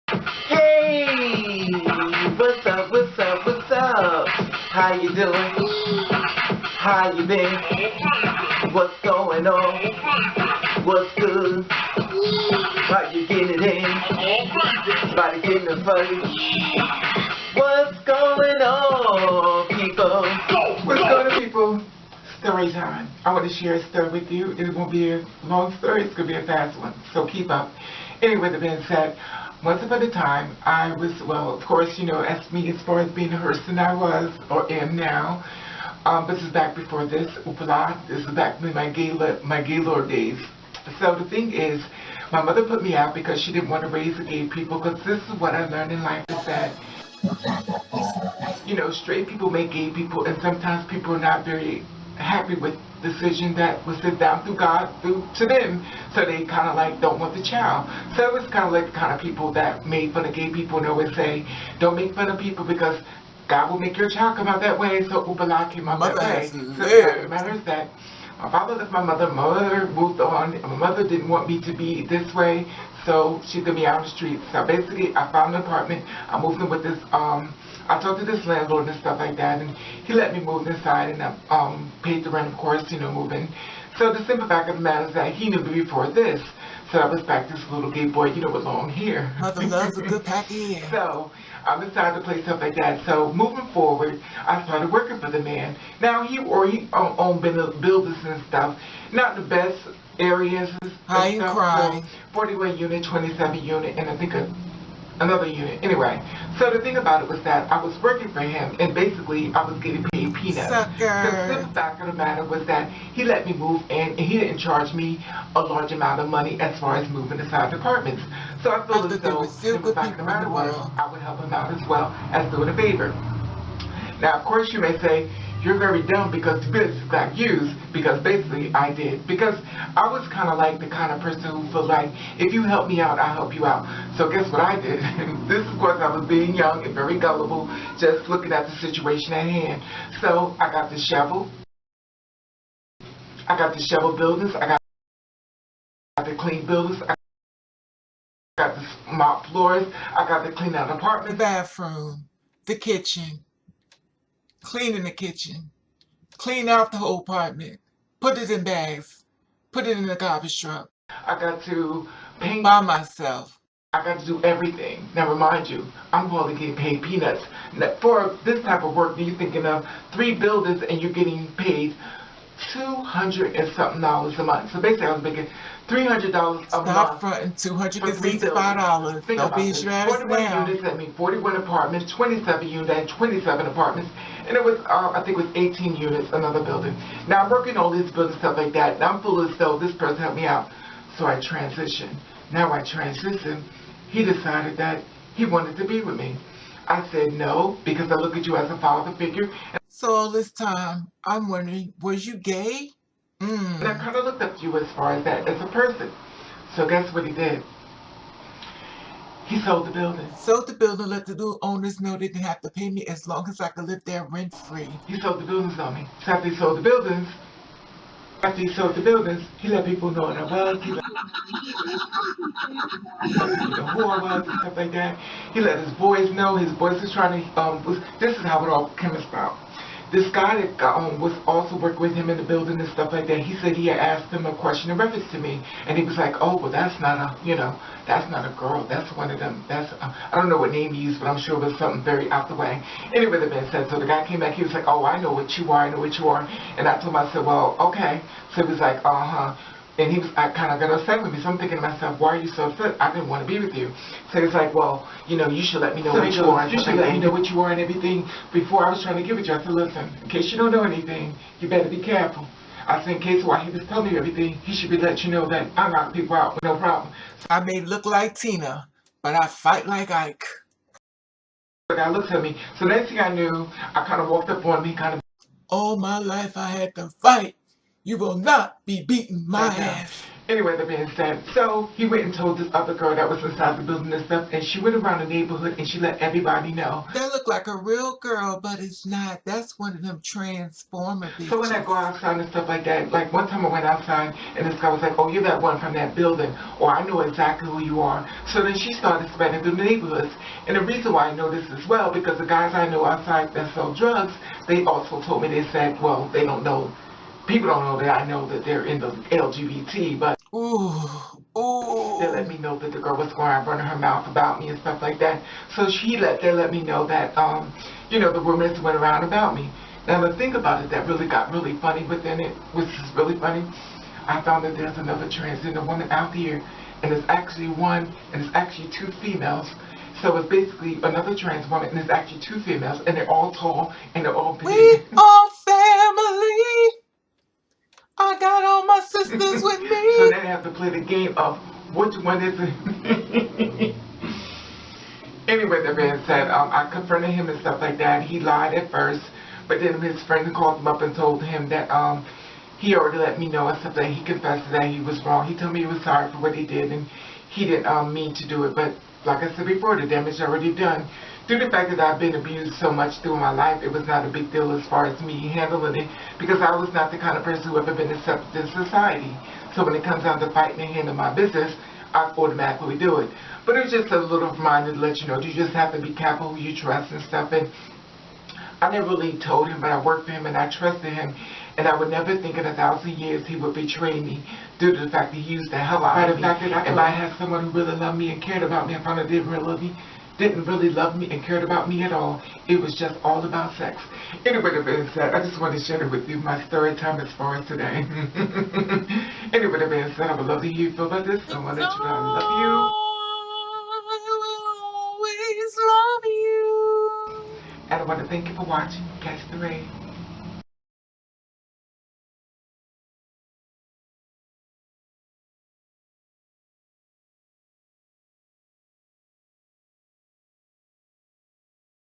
Hey, what's up, what's up, what's up? How you doing? How you been? What's going on? What's good? How you getting it in? Body getting it funny. What's going on, people? What's going on, people? Story time. I want to share a story with you. It won't be a long story. It's going to be a fast one. So keep up. Anyway, the being said, once upon a time, I was, well, of course, as me as far as being a person I was or am now. This is back before this. Oopala. This is back in my Gaylord days. So the thing is, my mother put me out because she didn't want to raise the gay people, because this is what I learned in life is that, straight people make gay people, and sometimes people are not very happy with the decision that was sent down through God through to them, so they kind of like don't want the child. So it was kind of like the kind of people that made fun of gay people and always say, don't make fun of people because God will make your child come out that way. So Ubala came out that way. So the fact of the matter is that my father left my mother. My mother moved on. My mother didn't want me to be this way, so she threw me out on the street. So basically, I found an apartment. I moved in with this. I talked to this landlord and stuff like that, and he let me move inside, and I paid the rent, of course, moving. So the simple fact of the matter is that he knew me before this. So I was back this little gay boy, with long hair. Mother loves a good pack of hair. So I decided to play stuff like that. So moving forward, I started working for the man. Now he owned buildings and stuff, not the best areas and How you stuff. crying? So 41 unit, 27 unit, and I think another unit. Anyway, so the thing about it was that I was working for him, and basically I was getting paid peanuts. So the Sucker. simple fact of the matter was that he let me move in, and he didn't charge me a large amount of money as far as moving inside apartments. So I I feel as thought there were though the still simple good fact of the people in the matter was world. I would help him out as well as doing a favor. Now, of course, you may say, you're very dumb because this got used, because basically I did. Because I was kind of like the kind of person who felt like, if you help me out, I'll help you out. So guess what I did? This is because I was being young and very gullible, just looking at the situation at hand. So I got the shovel. I got to shovel buildings. I got to clean buildings. I got to mop floors. I got to clean out The apartments. bathroom, the kitchen, cleaning the kitchen, clean out the whole apartment, put it in bags, put it in the garbage truck I got to paint. by myself. I got to do everything. Now, remind you, I'm only getting paid peanuts. Now, for this type of work, you're thinking of 3 buildings and you're getting paid $200 and something a month. So basically, I was making $300 a Stop month fronting for 3 buildings. $265. Think Don't be about as this. your ass 41 now. units, that means 41 apartments, 27 units, and 27 apartments. And it was, I think it was 18 units, another building. Now, I'm working on these buildings, stuff like that. Now, I'm full as though this person helped me out. So I transitioned. Now I transitioned. He decided that he wanted to be with me. I said no, because I look at you as a father figure, So all this time, I'm wondering, was you gay? and I kind of looked up to you as far as that, as a person. So guess what he did? He sold the building. Sold the building, let the new owners know they didn't have to pay me as long as I could live there rent free. He sold the buildings on me. So after he sold the buildings, he let people know that I was. He let who I was and stuff like that. He let his boys know. His boys was trying to. This is how it all came about. This guy that was also working with him in the building and stuff like that, he said he had asked him a question in reference to me, and he was like, "Oh, well, that's not a, that's not a girl. That's one of them. That's I don't know what name he used, but I'm sure it was something very out the way." Anyway, the man said. So the guy came back. He was like, "Oh, I know what you are. I know what you are." And I told him, I said, "Well, okay." So he was like, "Uh huh." And I kind of got upset with me. So I'm thinking to myself, why are you so upset? I didn't want to be with you. So he's like, well, you should let me know what you are. You should let me know what you are and everything before I was trying to give it to you. I said, listen, in case you don't know anything, you better be careful. I said, in case while he was telling you everything, he should be letting you know that I knock people out with no problem. I may look like Tina, but I fight like Ike. The guy looked at me. So next thing I knew, I kind of walked up on me, kind of All my life I had to fight. You will not be beating my back down. ass. Anyway, that being said, so he went and told this other girl that was inside the building and stuff, and she went around the neighborhood and she let everybody know. That looked like a real girl, but it's not. That's one of them transformer bitches. So when I go outside and stuff like that, like one time I went outside and this guy was like, oh, you're that one from that building, or I know exactly who you are. So then she started spreading through the neighborhoods. And the reason why I know this as well, because the guys I know outside that sell drugs, they also told me, they said, well, they don't know, people don't know that I know that they're in the LGBT, but Ooh, ooh. they let me know that the girl was going around running her mouth about me and stuff like that. So they let me know that, you know, the rumors went around about me. Now the thing about it that really got really funny within it, which is really funny, I found that there's another transgender woman out here, and it's actually one, and it's actually two females. So it's basically another trans woman, and it's actually two females, and they're all tall, and they're all big. We are family. I got all my sisters with me. So now they have to play the game of which one is it. Anyway, that being said, I confronted him and stuff like that. He lied at first, but then his friend called him up and told him that he already let me know and stuff, that he confessed that he was wrong. He told me he was sorry for what he did, and he didn't mean to do it. But like I said before, the damage already done. Due to the fact that I've been abused so much through my life, it was not a big deal as far as me handling it, because I was not the kind of person who ever been accepted in society. So when it comes down to fighting and handling my business, I automatically do it. But it's just a little reminder to let you know, you just have to be careful who you trust and stuff. And I never really told him, but I worked for him and I trusted him. And I would never think in 1,000 years he would betray me due to the fact that he used the hell out of me. The fact that if I had someone who really loved me and cared about me, I found out didn't really love me and cared about me at all. It was just all about sex. Anyway, that being said, I just wanted to share it with you, my story time as far as today. Anyway, that being said, I would love to hear you feel about this. I want to let you know I love you. I will always love you. And I want to thank you for watching. Catch the rain.